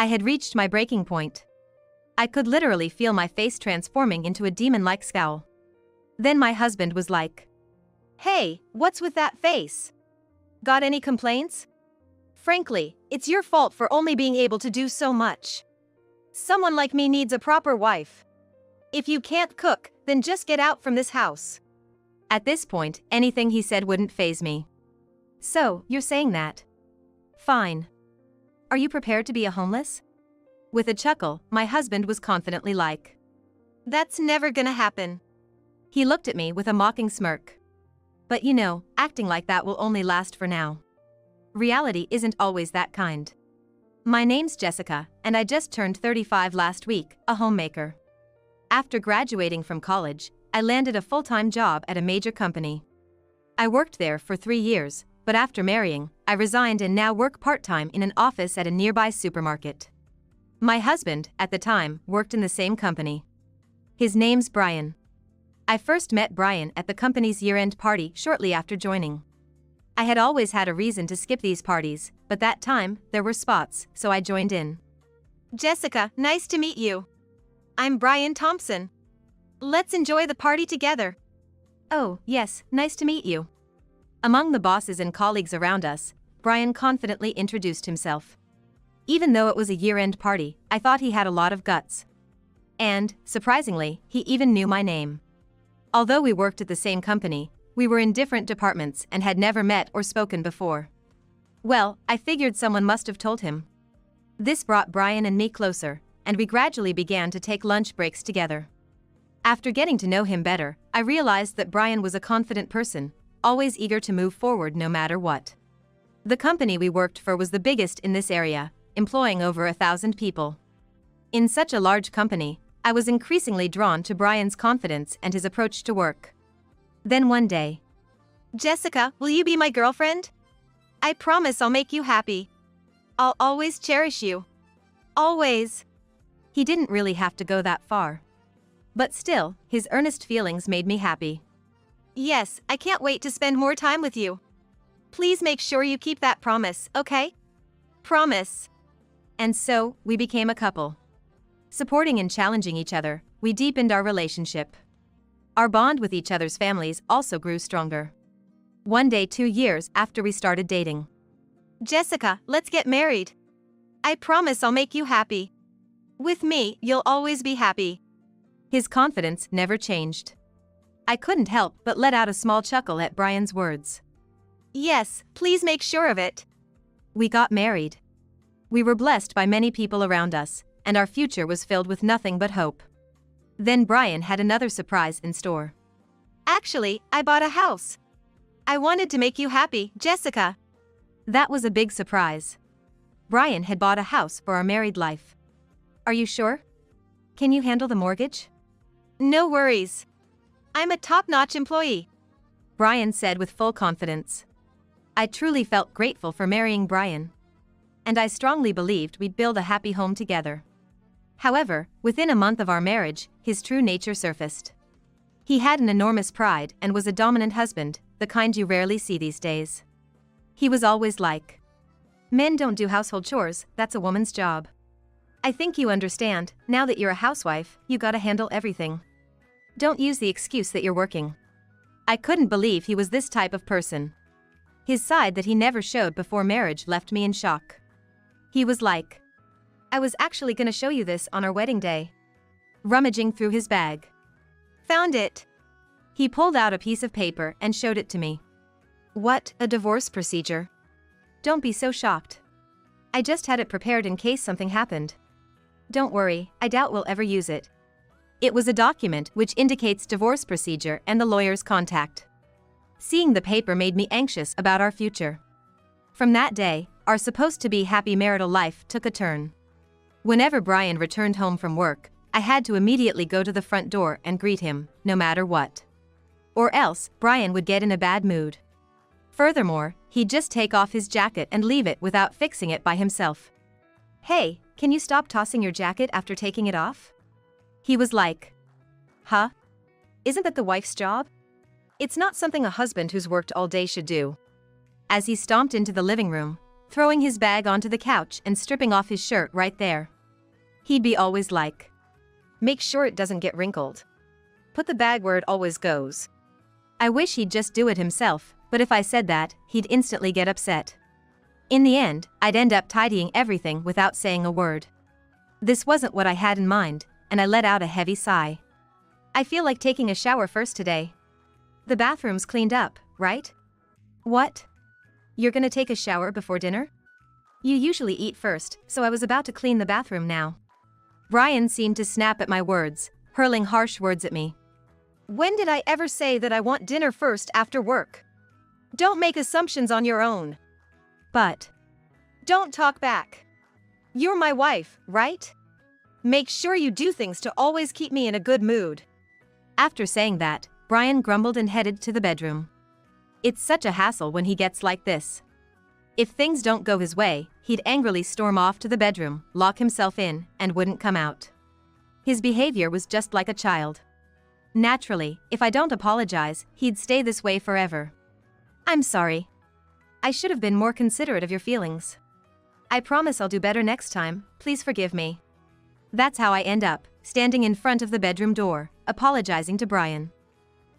I had reached my breaking point. I could literally feel my face transforming into a demon-like scowl. Then my husband was like, "Hey, what's with that face? Got any complaints? Frankly, it's your fault for only being able to do so much. Someone like me needs a proper wife. If you can't cook, then just get out from this house." At this point, anything he said wouldn't faze me. "So, you're saying that? Fine. Are you prepared to be a homeless?" With a chuckle, my husband was confidently like, "That's never gonna happen." He looked at me with a mocking smirk. But you know, acting like that will only last for now. Reality isn't always that kind. My name's Jessica, and I just turned 35 last week, a homemaker. After graduating from college, I landed a full-time job at a major company. I worked there for 3 years, but after marrying, I resigned and now work part-time in an office at a nearby supermarket. My husband, at the time, worked in the same company. His name's Brian. I first met Brian at the company's year-end party shortly after joining. I had always had a reason to skip these parties, but that time, there were spots, so I joined in. "Jessica, nice to meet you. I'm Brian Thompson. Let's enjoy the party together." "Oh, yes, nice to meet you." Among the bosses and colleagues around us, Brian confidently introduced himself. Even though it was a year-end party, I thought he had a lot of guts. And, surprisingly, he even knew my name. Although we worked at the same company, we were in different departments and had never met or spoken before. Well, I figured someone must have told him. This brought Brian and me closer, and we gradually began to take lunch breaks together. After getting to know him better, I realized that Brian was a confident person, always eager to move forward no matter what. The company we worked for was the biggest in this area, employing over 1,000 people. In such a large company, I was increasingly drawn to Brian's confidence and his approach to work. Then one day, "Jessica, will you be my girlfriend? I promise I'll make you happy. I'll always cherish you. Always." He didn't really have to go that far. But still, his earnest feelings made me happy. "Yes, I can't wait to spend more time with you. Please make sure you keep that promise, okay? Promise." And so, we became a couple. Supporting and challenging each other, we deepened our relationship. Our bond with each other's families also grew stronger. One day 2 years after we started dating, "Jessica, let's get married. I promise I'll make you happy. With me, you'll always be happy." His confidence never changed. I couldn't help but let out a small chuckle at Brian's words. "Yes, please make sure of it." We got married. We were blessed by many people around us, and our future was filled with nothing but hope. Then Brian had another surprise in store. "Actually, I bought a house. I wanted to make you happy, Jessica." That was a big surprise. Brian had bought a house for our married life. "Are you sure? Can you handle the mortgage?" "No worries. I'm a top-notch employee," Brian said with full confidence. I truly felt grateful for marrying Brian. And I strongly believed we'd build a happy home together. However, within a month of our marriage, his true nature surfaced. He had an enormous pride and was a dominant husband, the kind you rarely see these days. He was always like, "Men don't do household chores, that's a woman's job. I think you understand, now that you're a housewife, you gotta handle everything. Don't use the excuse that you're working." I couldn't believe he was this type of person. His side that he never showed before marriage left me in shock. He was like, "I was actually gonna show you this on our wedding day." Rummaging through his bag. "Found it." He pulled out a piece of paper and showed it to me. "What, a divorce procedure?" "Don't be so shocked. I just had it prepared in case something happened. Don't worry, I doubt we'll ever use it." It was a document which indicates divorce procedure and the lawyer's contact. Seeing the paper made me anxious about our future. From that day, our supposed-to-be happy marital life took a turn. Whenever Brian returned home from work, I had to immediately go to the front door and greet him, no matter what. Or else, Brian would get in a bad mood. Furthermore, he'd just take off his jacket and leave it without fixing it by himself. "Hey, can you stop tossing your jacket after taking it off?" He was like, "Huh? Isn't that the wife's job? It's not something a husband who's worked all day should do." As he stomped into the living room, throwing his bag onto the couch and stripping off his shirt right there. He'd be always like, "Make sure it doesn't get wrinkled. Put the bag where it always goes." I wish he'd just do it himself, but if I said that, he'd instantly get upset. In the end, I'd end up tidying everything without saying a word. This wasn't what I had in mind, and I let out a heavy sigh. I feel like taking a shower first today. The bathroom's cleaned up, right? What? You're gonna take a shower before dinner? You usually eat first, so I was about to clean the bathroom now. Brian seemed to snap at my words, hurling harsh words at me. When did I ever say that I want dinner first after work? Don't make assumptions on your own. But don't talk back. You're my wife, right? Make sure you do things to always keep me in a good mood. After saying that, Brian grumbled and headed to the bedroom. It's such a hassle when he gets like this. If things don't go his way, he'd angrily storm off to the bedroom, lock himself in, and wouldn't come out. His behavior was just like a child. Naturally, if I don't apologize, he'd stay this way forever. I'm sorry. I should have been more considerate of your feelings. I promise I'll do better next time, please forgive me. That's how I end up, standing in front of the bedroom door, apologizing to Brian.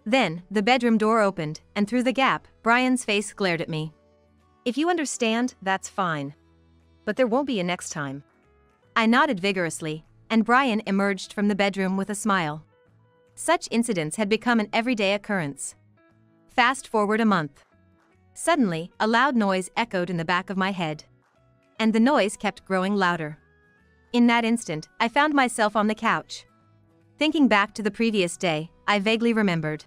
Then, the bedroom door opened, and through the gap, Brian's face glared at me. If you understand, that's fine. But there won't be a next time. I nodded vigorously, and Brian emerged from the bedroom with a smile. Such incidents had become an everyday occurrence. Fast forward a month. Suddenly, a loud noise echoed in the back of my head. And the noise kept growing louder. In that instant, I found myself on the couch. Thinking back to the previous day, I vaguely remembered.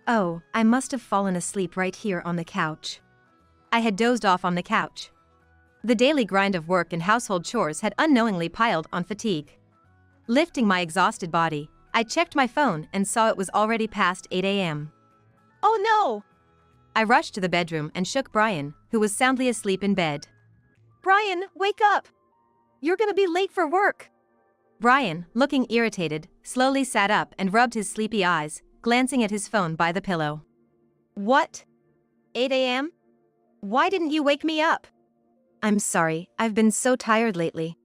Oh, I must have fallen asleep right here on the couch. I had dozed off on the couch. The daily grind of work and household chores had unknowingly piled on fatigue. Lifting my exhausted body, I checked my phone and saw it was already past 8 a.m. Oh no! I rushed to the bedroom and shook Brian, who was soundly asleep in bed. Brian, wake up! You're gonna be late for work! Brian, looking irritated, slowly sat up and rubbed his sleepy eyes, glancing at his phone by the pillow. What? 8 a.m.? Why didn't you wake me up? I'm sorry, I've been so tired lately.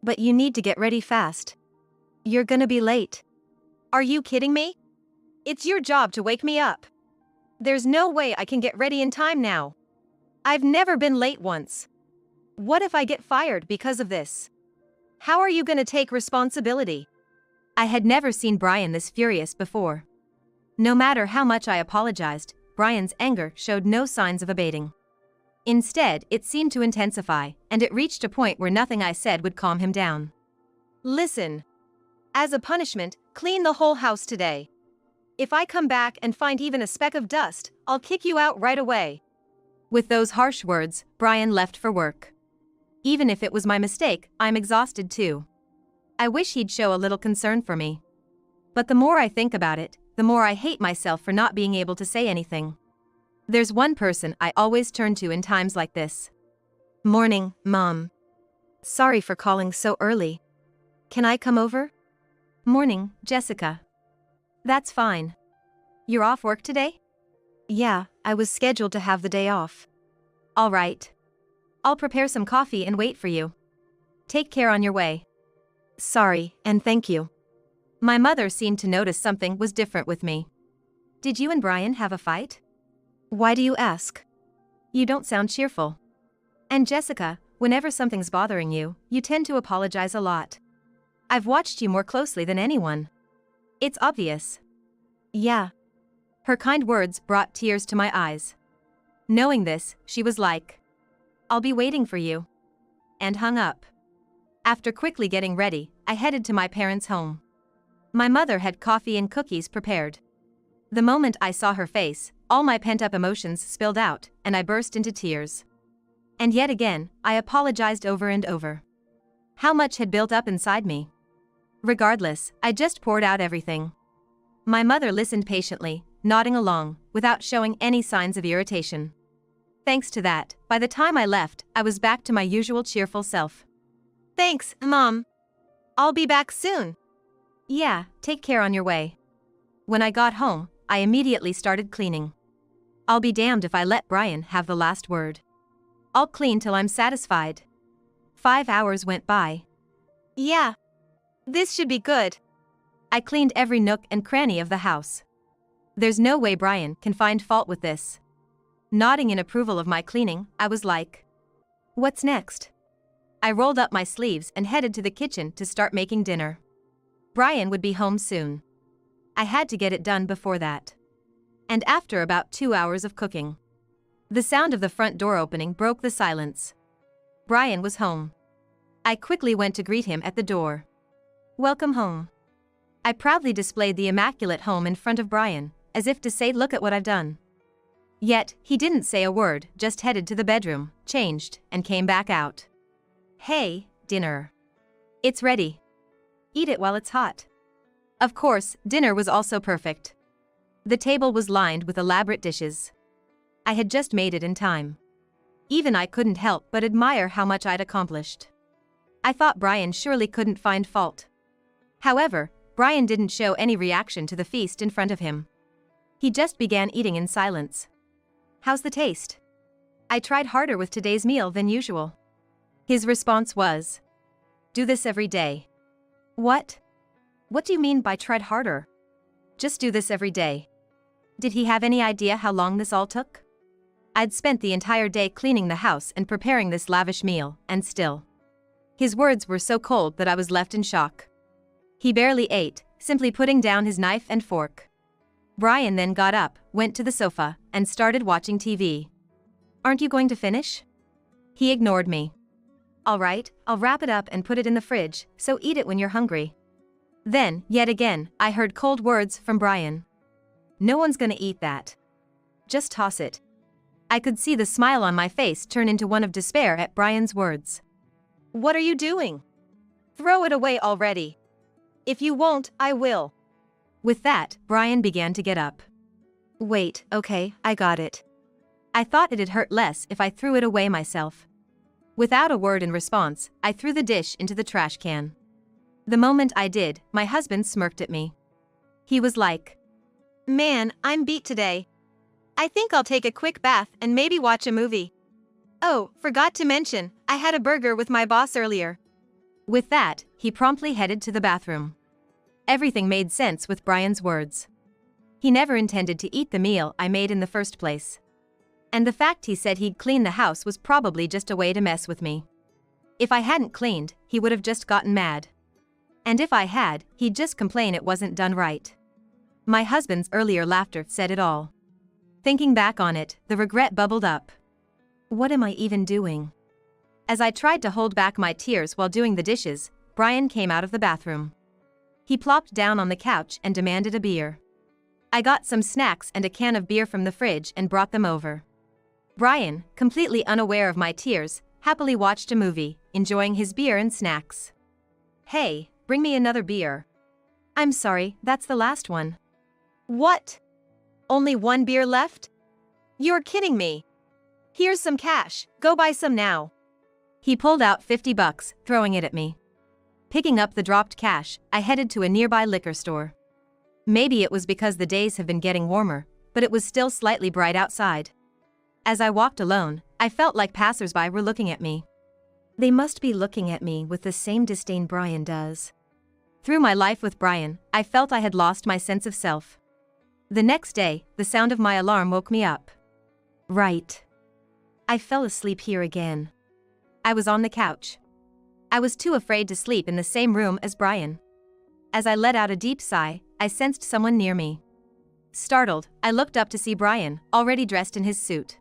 But you need to get ready fast. You're gonna be late. Are you kidding me? It's your job to wake me up. There's no way I can get ready in time now. I've never been late once. What if I get fired because of this? How are you gonna take responsibility? I had never seen Brian this furious before. No matter how much I apologized, Brian's anger showed no signs of abating. Instead, it seemed to intensify, and it reached a point where nothing I said would calm him down. Listen. As a punishment, clean the whole house today. If I come back and find even a speck of dust, I'll kick you out right away. With those harsh words, Brian left for work. Even if it was my mistake, I'm exhausted too. I wish he'd show a little concern for me. But the more I think about it, the more I hate myself for not being able to say anything. There's one person I always turn to in times like this. Morning, Mom. Sorry for calling so early. Can I come over? Morning, Jessica. That's fine. You're off work today? Yeah, I was scheduled to have the day off. All right. I'll prepare some coffee and wait for you. Take care on your way. Sorry, and thank you. My mother seemed to notice something was different with me. Did you and Brian have a fight? Why do you ask? You don't sound cheerful. And Jessica, whenever something's bothering you, you tend to apologize a lot. I've watched you more closely than anyone. It's obvious. Yeah. Her kind words brought tears to my eyes. Knowing this, she was like, I'll be waiting for you. And hung up. After quickly getting ready, I headed to my parents' home. My mother had coffee and cookies prepared. The moment I saw her face, all my pent-up emotions spilled out, and I burst into tears. And yet again, I apologized over and over. How much had built up inside me? Regardless, I just poured out everything. My mother listened patiently, nodding along, without showing any signs of irritation. Thanks to that, by the time I left, I was back to my usual cheerful self. Thanks, Mom. I'll be back soon. Yeah, take care on your way. When I got home, I immediately started cleaning. I'll be damned if I let Brian have the last word. I'll clean till I'm satisfied. 5 hours went by. Yeah. This should be good. I cleaned every nook and cranny of the house. There's no way Brian can find fault with this. Nodding in approval of my cleaning, I was like, what's next? I rolled up my sleeves and headed to the kitchen to start making dinner. Brian would be home soon. I had to get it done before that. And after about 2 hours of cooking, the sound of the front door opening broke the silence. Brian was home. I quickly went to greet him at the door. Welcome home. I proudly displayed the immaculate home in front of Brian, as if to say, look at what I've done. Yet, he didn't say a word, just headed to the bedroom, changed, and came back out. Hey, dinner. It's ready. Eat it while it's hot. Of course, dinner was also perfect. The table was lined with elaborate dishes. I had just made it in time. Even I couldn't help but admire how much I'd accomplished. I thought Brian surely couldn't find fault. However, Brian didn't show any reaction to the feast in front of him. He just began eating in silence. How's the taste? I tried harder with today's meal than usual. His response was, do this every day. What? What do you mean by tried harder? Just do this every day. Did he have any idea how long this all took? I'd spent the entire day cleaning the house and preparing this lavish meal, and still. His words were so cold that I was left in shock. He barely ate, simply putting down his knife and fork. Brian then got up, went to the sofa, and started watching TV. Aren't you going to finish? He ignored me. All right, I'll wrap it up and put it in the fridge, so eat it when you're hungry. Then, yet again, I heard cold words from Brian. No one's gonna eat that. Just toss it. I could see the smile on my face turn into one of despair at Brian's words. What are you doing? Throw it away already. If you won't, I will. With that, Brian began to get up. Wait, okay, I got it. I thought it'd hurt less if I threw it away myself. Without a word in response, I threw the dish into the trash can. The moment I did, my husband smirked at me. He was like, man, I'm beat today. I think I'll take a quick bath and maybe watch a movie. Oh, forgot to mention, I had a burger with my boss earlier. With that, he promptly headed to the bathroom. Everything made sense with Brian's words. He never intended to eat the meal I made in the first place. And the fact he said he'd clean the house was probably just a way to mess with me. If I hadn't cleaned, he would have just gotten mad. And if I had, he'd just complain it wasn't done right. My husband's earlier laughter said it all. Thinking back on it, the regret bubbled up. What am I even doing? As I tried to hold back my tears while doing the dishes, Brian came out of the bathroom. He plopped down on the couch and demanded a beer. I got some snacks and a can of beer from the fridge and brought them over. Brian, completely unaware of my tears, happily watched a movie, enjoying his beer and snacks. Hey, bring me another beer. I'm sorry, that's the last one. What? Only one beer left? You're kidding me. Here's some cash, go buy some now. He pulled out $50, throwing it at me. Picking up the dropped cash, I headed to a nearby liquor store. Maybe it was because the days have been getting warmer, but it was still slightly bright outside. As I walked alone, I felt like passersby were looking at me. They must be looking at me with the same disdain Brian does. Through my life with Brian, I felt I had lost my sense of self. The next day, the sound of my alarm woke me up. Right. I fell asleep here again. I was on the couch. I was too afraid to sleep in the same room as Brian. As I let out a deep sigh, I sensed someone near me. Startled, I looked up to see Brian, already dressed in his suit.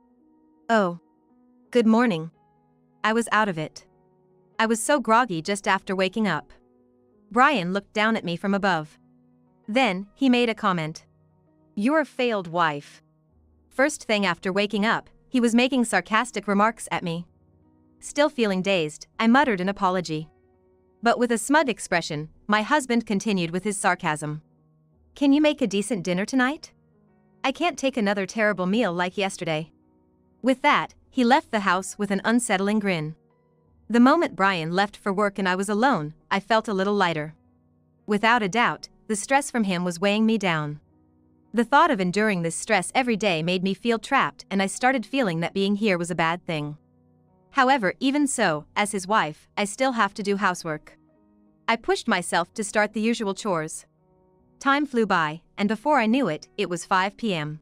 Oh. Good morning. I was out of it. I was so groggy just after waking up. Brian looked down at me from above. Then, he made a comment. You're a failed wife. First thing after waking up, he was making sarcastic remarks at me. Still feeling dazed, I muttered an apology. But with a smug expression, my husband continued with his sarcasm. Can you make a decent dinner tonight? I can't take another terrible meal like yesterday. With that, he left the house with an unsettling grin. The moment Brian left for work and I was alone, I felt a little lighter. Without a doubt, the stress from him was weighing me down. The thought of enduring this stress every day made me feel trapped, and I started feeling that being here was a bad thing. However, even so, as his wife, I still have to do housework. I pushed myself to start the usual chores. Time flew by, and before I knew it, it was 5 p.m.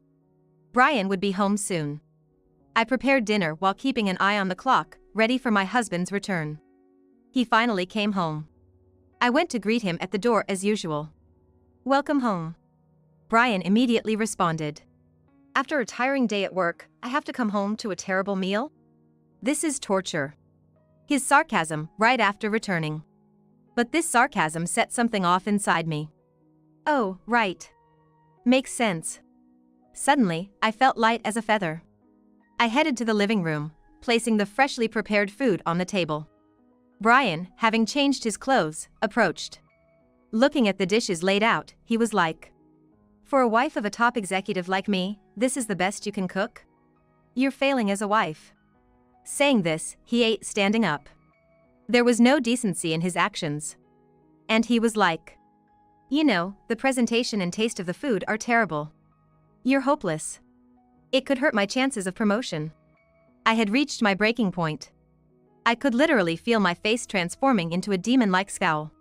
Brian would be home soon. I prepared dinner while keeping an eye on the clock, ready for my husband's return. He finally came home. I went to greet him at the door as usual. "Welcome home." Brian immediately responded. "After a tiring day at work, I have to come home to a terrible meal? This is torture." His sarcasm right after returning. But this sarcasm set something off inside me. Oh, right. Makes sense. Suddenly, I felt light as a feather. I headed to the living room, placing the freshly prepared food on the table. Brian, having changed his clothes, approached. Looking at the dishes laid out, he was like, "For a wife of a top executive like me, this is the best you can cook? You're failing as a wife." Saying this, he ate standing up. There was no decency in his actions. And he was like, "You know, the presentation and taste of the food are terrible. You're hopeless. It could hurt my chances of promotion." I had reached my breaking point. I could literally feel my face transforming into a demon-like scowl.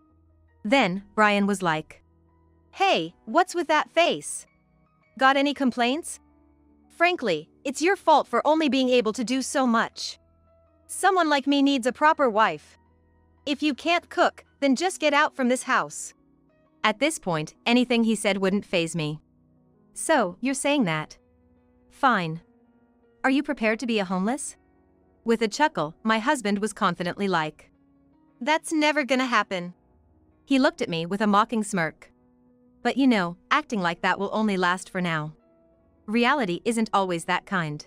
Then, Brian was like, "Hey, what's with that face? Got any complaints? Frankly, it's your fault for only being able to do so much. Someone like me needs a proper wife. If you can't cook, then just get out from this house." At this point, anything he said wouldn't faze me. "So, you're saying that? Fine. Are you prepared to be a homeless?" With a chuckle, my husband was confidently like, "That's never gonna happen." He looked at me with a mocking smirk. But you know, acting like that will only last for now. Reality isn't always that kind.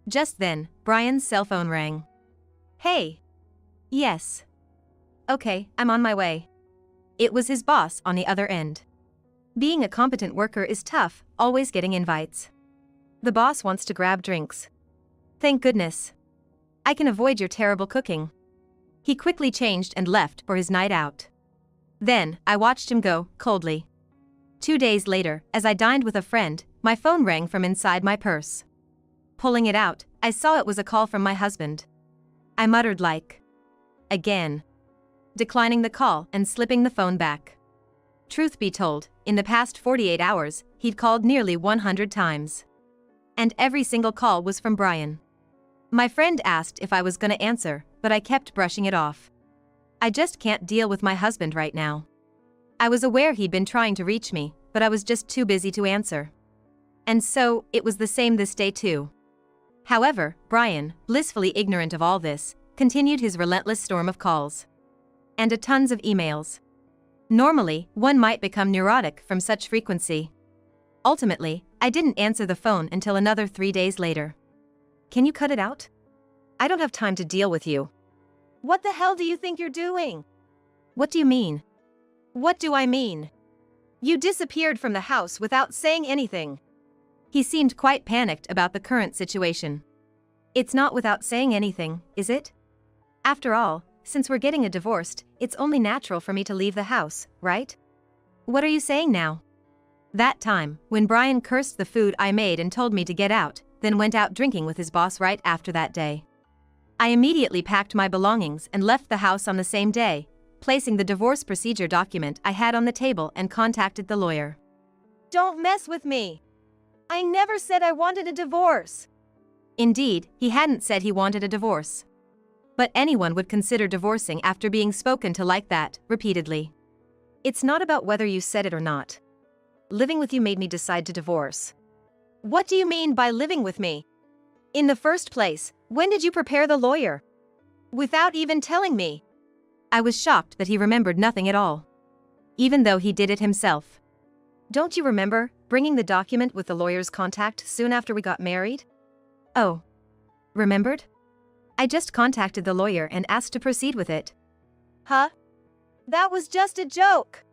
Just then, Brian's cell phone rang. "Hey." "Yes." "Okay, I'm on my way." It was his boss on the other end. Being a competent worker is tough, always getting invites. The boss wants to grab drinks. Thank goodness. I can avoid your terrible cooking. He quickly changed and left for his night out. Then, I watched him go, coldly. 2 days later, as I dined with a friend, my phone rang from inside my purse. Pulling it out, I saw it was a call from my husband. I muttered like, "Again." Declining the call and slipping the phone back. Truth be told, in the past 48 hours, he'd called nearly 100 times. And every single call was from Brian. My friend asked if I was gonna answer, but I kept brushing it off. I just can't deal with my husband right now. I was aware he'd been trying to reach me, but I was just too busy to answer. And so, it was the same this day too. However, Brian, blissfully ignorant of all this, continued his relentless storm of calls. And tons of emails. Normally, one might become neurotic from such frequency. Ultimately, I didn't answer the phone until another 3 days later. "Can you cut it out? I don't have time to deal with you." "What the hell do you think you're doing?" "What do you mean?" "What do I mean? You disappeared from the house without saying anything." He seemed quite panicked about the current situation. "It's not without saying anything, is it? After all, since we're getting a divorce, it's only natural for me to leave the house, right? What are you saying now?" That time, when Brian cursed the food I made and told me to get out, then went out drinking with his boss right after that day. I immediately packed my belongings and left the house on the same day, placing the divorce procedure document I had on the table and contacted the lawyer. "Don't mess with me. I never said I wanted a divorce." Indeed, he hadn't said he wanted a divorce. But anyone would consider divorcing after being spoken to like that, repeatedly. "It's not about whether you said it or not. Living with you made me decide to divorce." "What do you mean by living with me? In the first place, when did you prepare the lawyer? Without even telling me." I was shocked that he remembered nothing at all. Even though he did it himself. "Don't you remember bringing the document with the lawyer's contact soon after we got married?" "Oh. Remembered? I just contacted the lawyer and asked to proceed with it." "Huh? That was just a joke.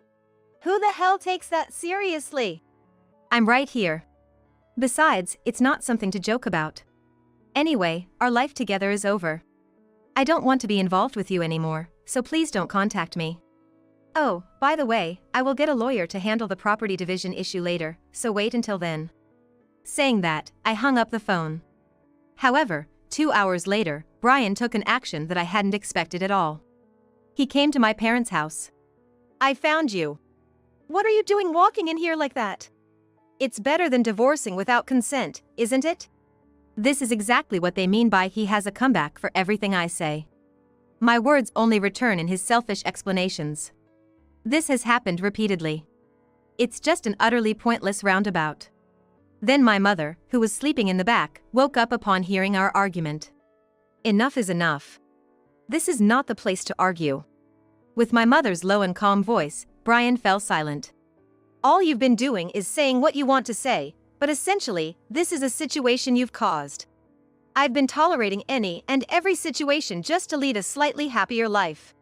Who the hell takes that seriously?" "I'm right here. Besides, it's not something to joke about. Anyway, our life together is over. I don't want to be involved with you anymore, so please don't contact me. Oh, by the way, I will get a lawyer to handle the property division issue later, so wait until then." Saying that, I hung up the phone. However, 2 hours later, Brian took an action that I hadn't expected at all. He came to my parents' house. "I found you. What are you doing walking in here like that? It's better than divorcing without consent, isn't it?" This is exactly what they mean by he has a comeback for everything I say. My words only return in his selfish explanations. This has happened repeatedly. It's just an utterly pointless roundabout. Then my mother, who was sleeping in the back, woke up upon hearing our argument. Enough is enough. This is not the place to argue. With my mother's low and calm voice, Brian fell silent. "All you've been doing is saying what you want to say, but essentially, this is a situation you've caused. I've been tolerating any and every situation just to lead a slightly happier life.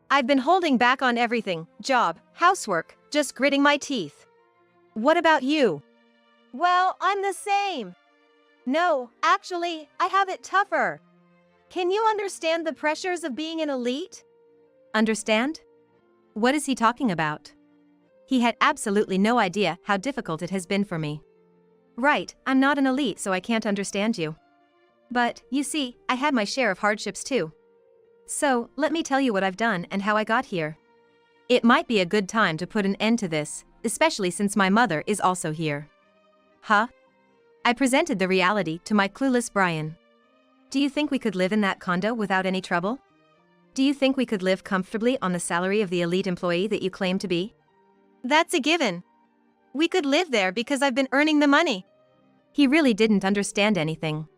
I've been holding back on everything, job, housework, just gritting my teeth. What about you?" "Well, I'm the same. No, actually, I have it tougher. Can you understand the pressures of being an elite?" Understand? What is he talking about? He had absolutely no idea how difficult it has been for me. Right, I'm not an elite, so I can't understand you. But, you see, I had my share of hardships too. So, let me tell you what I've done and how I got here. It might be a good time to put an end to this, especially since my mother is also here. Huh? I presented the reality to my clueless Brian. Do you think we could live in that condo without any trouble? Do you think we could live comfortably on the salary of the elite employee that you claim to be? That's a given. We could live there because I've been earning the money. He really didn't understand anything.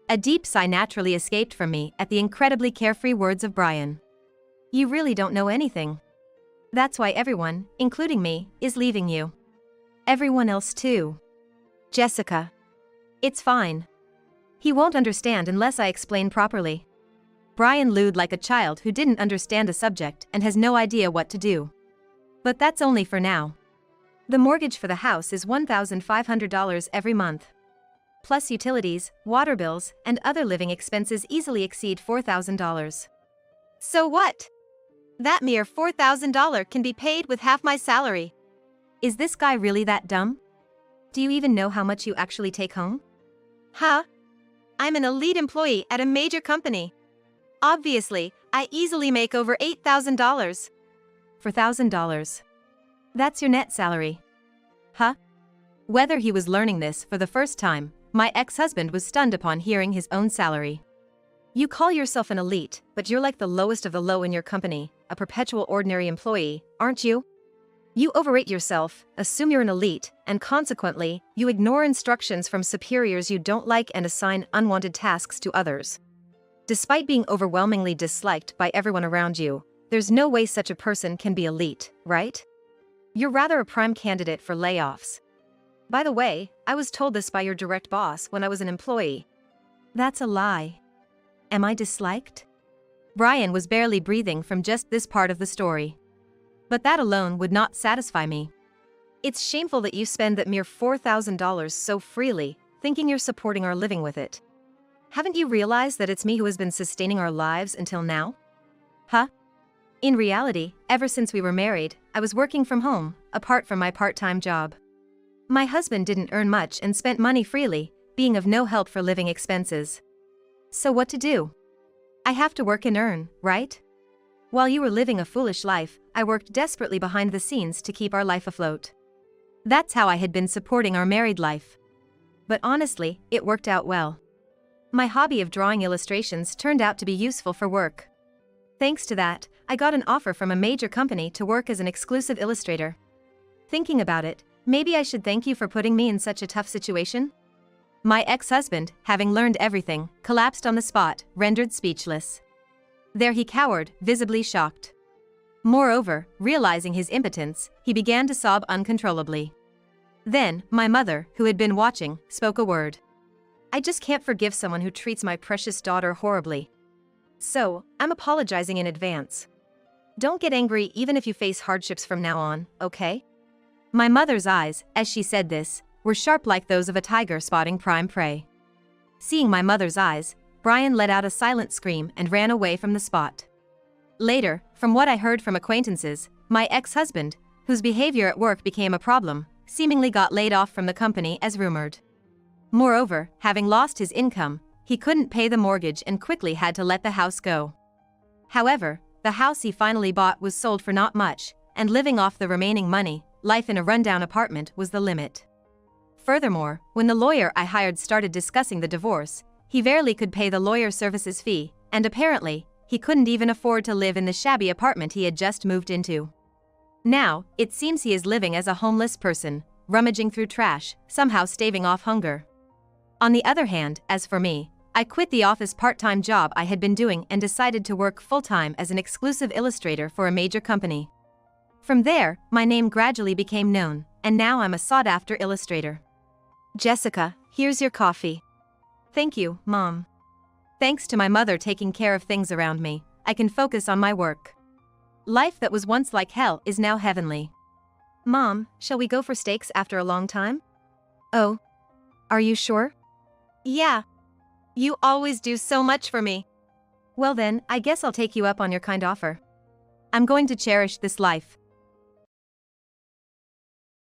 A deep sigh naturally escaped from me at the incredibly carefree words of Brian. You really don't know anything. That's why everyone, including me, is leaving you. Everyone else too. Jessica. It's fine. He won't understand unless I explain properly. Brian looed like a child who didn't understand a subject and has no idea what to do. But that's only for now. The mortgage for the house is $1,500 every month. Plus utilities, water bills, and other living expenses easily exceed $4,000. So what? That mere $4,000 can be paid with half my salary. Is this guy really that dumb? Do you even know how much you actually take home? Huh? I'm an elite employee at a major company. Obviously, I easily make over $8,000. $4,000. That's your net salary. Huh? Whether he was learning this for the first time, my ex-husband was stunned upon hearing his own salary. You call yourself an elite, but you're like the lowest of the low in your company, a perpetual ordinary employee, aren't you? You overrate yourself, assume you're an elite, and consequently, you ignore instructions from superiors you don't like and assign unwanted tasks to others. Despite being overwhelmingly disliked by everyone around you, there's no way such a person can be elite, right? You're rather a prime candidate for layoffs. By the way, I was told this by your direct boss when I was an employee. That's a lie. Am I disliked? Brian was barely breathing from just this part of the story. But that alone would not satisfy me. It's shameful that you spend that mere $4,000 so freely, thinking you're supporting our living with it. Haven't you realized that it's me who has been sustaining our lives until now? Huh? In reality, ever since we were married, I was working from home, apart from my part-time job. My husband didn't earn much and spent money freely, being of no help for living expenses. So what to do? I have to work and earn, right? While you were living a foolish life, I worked desperately behind the scenes to keep our life afloat. That's how I had been supporting our married life. But honestly, it worked out well. My hobby of drawing illustrations turned out to be useful for work. Thanks to that, I got an offer from a major company to work as an exclusive illustrator. Thinking about it, maybe I should thank you for putting me in such a tough situation? My ex-husband, having learned everything, collapsed on the spot, rendered speechless. There he cowered, visibly shocked. Moreover, realizing his impotence, he began to sob uncontrollably. Then, my mother, who had been watching, spoke a word. I just can't forgive someone who treats my precious daughter horribly. So, I'm apologizing in advance. Don't get angry even if you face hardships from now on, okay? My mother's eyes, as she said this, were sharp like those of a tiger spotting prime prey. Seeing my mother's eyes, Brian let out a silent scream and ran away from the spot. Later, from what I heard from acquaintances, my ex-husband, whose behavior at work became a problem, seemingly got laid off from the company as rumored. Moreover, having lost his income, he couldn't pay the mortgage and quickly had to let the house go. However, the house he finally bought was sold for not much, and living off the remaining money, life in a rundown apartment was the limit. Furthermore, when the lawyer I hired started discussing the divorce, he barely could pay the lawyer services fee, and apparently, he couldn't even afford to live in the shabby apartment he had just moved into. Now, it seems he is living as a homeless person, rummaging through trash, somehow staving off hunger. On the other hand, as for me, I quit the office part-time job I had been doing and decided to work full-time as an exclusive illustrator for a major company. From there, my name gradually became known, and now I'm a sought-after illustrator. Jessica, here's your coffee. Thank you, Mom. Thanks to my mother taking care of things around me, I can focus on my work. Life that was once like hell is now heavenly. Mom, shall we go for steaks after a long time? Oh. Are you sure? Yeah. You always do so much for me. Well then, I guess I'll take you up on your kind offer. I'm going to cherish this life,